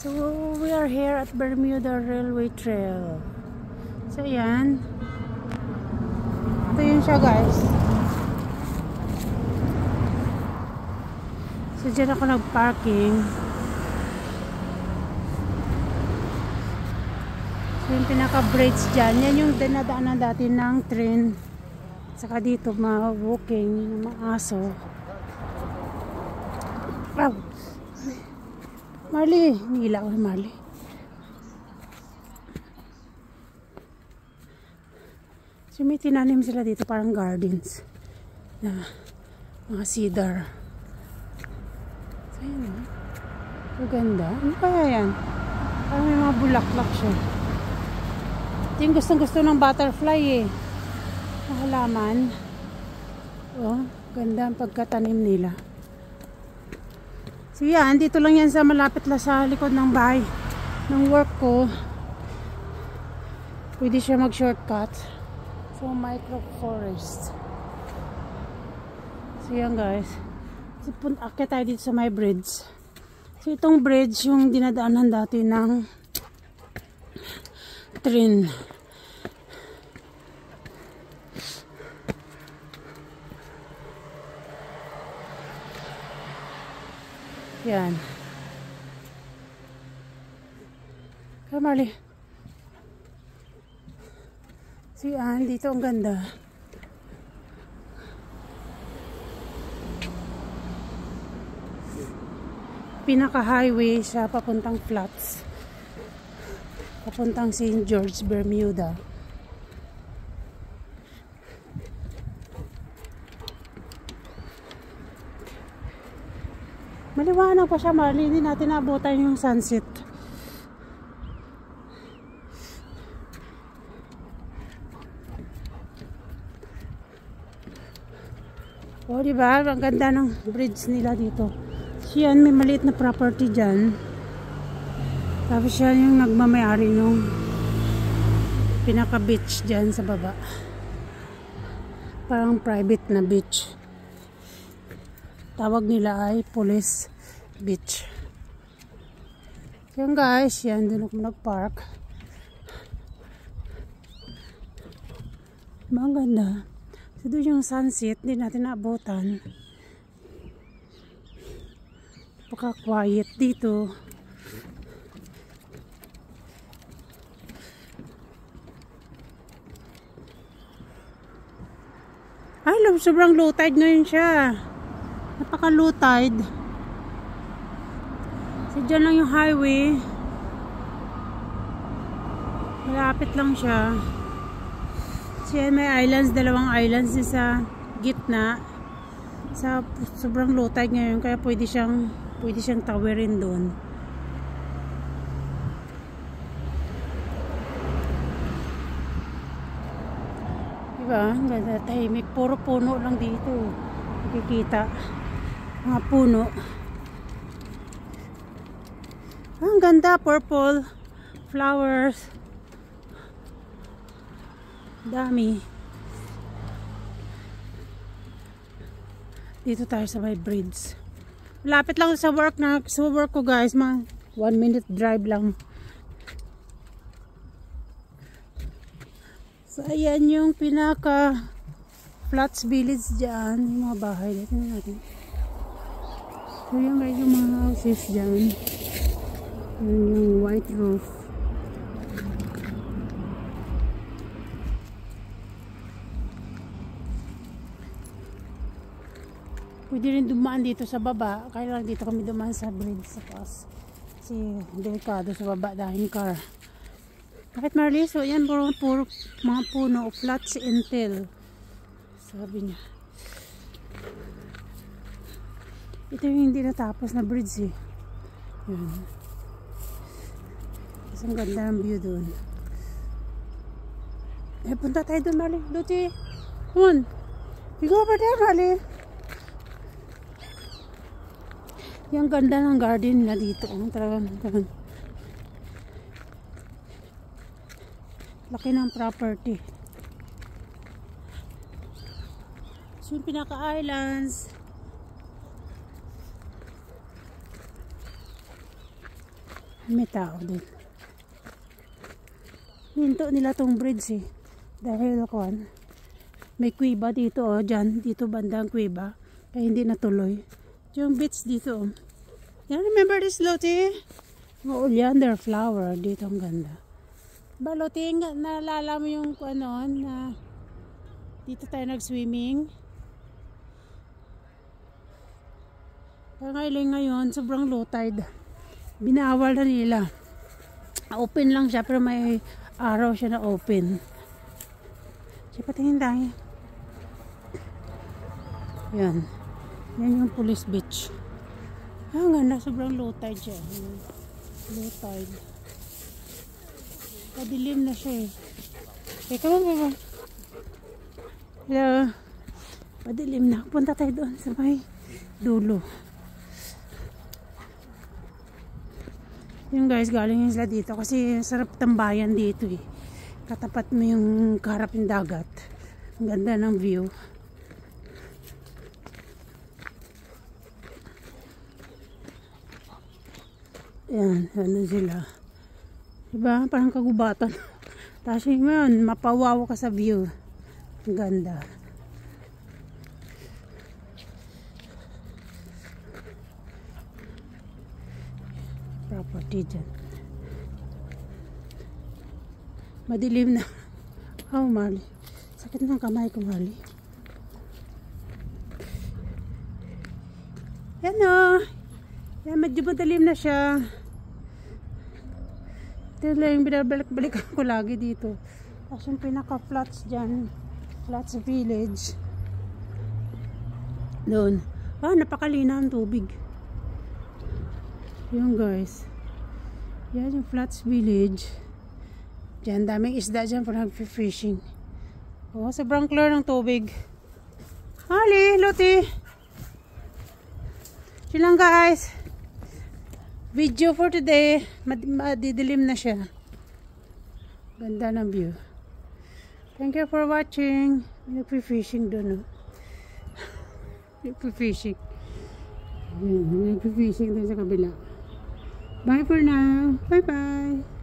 So we are here at Bermuda Railway Trail. So yan. Ito yun siya, guys. So dyan ako nag-parking. So yung pinaka-bridge dyan, yan yung dinadaanan dati ng train. Saka dito ma-walking, ma-aso. Wow! Marley! Nila ako Marley. So may tinanim sila dito, parang gardens. Na mga cedar. So yun, maganda. Ano kaya yan? Parang may mga bulaklak siya. Ito yung gustong-gusto ng butterfly eh. Ang halaman. Oh, ganda ang pagkatanim nila. So yan, dito lang yan sa malapit lang sa likod ng bahay ng work ko. Pwede siya mag-shortcut. So micro forest. So yan guys. So, akit tayo dito sa may bridge. So itong bridge yung dinadaanan dati ng train. Yan. Come Marley. So yan, dito ang ganda. Pinaka-highway siya papuntang Flats. Papuntang St. George, Bermuda. Maliwanag pa siya, Marley. Hindi natin naabutan yung sunset. Oh, diba? Ang ganda ng bridge nila dito. So, yan, may maliit na property dyan. Tapos siya yung nagmamayari ng pinaka-beach dyan sa baba. Parang private na beach. Tawag nila ay Police Beach. Yan guys, yan doon ako nag-park. Maganda. So doon yung sunset, hindi natin naabutan. Pagka-quiet dito. Ay, sobrang low tide ngayon siya. Napaka-low tide. So, dyan lang yung highway. Malapit lang siya. So, yan may islands, dalawang islands sa gitna. Sa sobrang low tide ngayon, kaya pwede siyang tawirin doon. Diba? Ang ganda, tahimik. Puro puno lang dito. Nakikita. Mga puno. Ang ganda, purple flowers. Dami. Dito tayo sa may bridge. Lapit lang sa work ko guys, 1 minute drive lang. So ayan yung pinaka Flats Village dyan, yung mga bahay dito natin. So yan guys yung mga houses dyan. Yung white roof. Pwede rin dumaan dito sa baba. Kaya lang dito kami dumaan sa bridge sa taas. Kasi delikado sa baba dahil car. Bakit Marley? So yan puro mga puno. Flats Intel. Sabi niya. Ito yung hindi natapos na bridge eh. Yan. Kasi ang ganda ng view doon. Eh, punta tayo doon, Marley. Luti. Come on. We go over there, Marley. Yung ganda ng garden na dito. Talagang laki ng property. So yung pinaka-islands. May tao din. Hinto nila tong bridge eh. Dahil may kuweba dito oh. Dyan, dito bandang kuweba. Kaya hindi natuloy. Yung beach dito oh. Yeah, remember this, Lottie? Oh, oleander flower. Dito ang ganda. Ba, Lottie, naalala mo yung na dito tayo nag-swimming? Kaya ngayon, sobrang low tide. Binawal na nila. Open lang siya, pero may araw siya na open. Siya, patingin tayo. Yan. Yan yung police beach. Ang ganda, sobrang low tide siya. Low tide. Padilim na siya eh. Teka mo ba? Hello. Padilim na. Punta tayo doon sa may dulo. Yung guys, galing sila dito kasi sarap tambayan dito eh. Katapat mo yung kaharap yung dagat. Ang ganda ng view. Yan, ano sila. Diba? Parang kagubatan. Tapos yun, mapawaw ka sa view. Ang ganda. Property dyan. Madilim na. Oh, Marley. Sakit ng kamay ko, Marley. Yan o. Yan, medyo madilim na siya. Ito lang yung binabalik-balikan ko lagi dito. Tapos yung pinaka-flats dyan. Flats Village. Doon. Ah, napakalina ang tubig. Yung guys. Yan yung Flats Village. Diyan, daming isda dyan for nag-fishing. Oh, sobrang clear ng tubig. Hali, Lottie. Yun lang guys. Video for today. Madidilim na siya. Ganda ng view. Thank you for watching. Nag-fishing doon. Nag-fishing. Nag-fishing doon sa kabila. Bye for now. Bye-bye.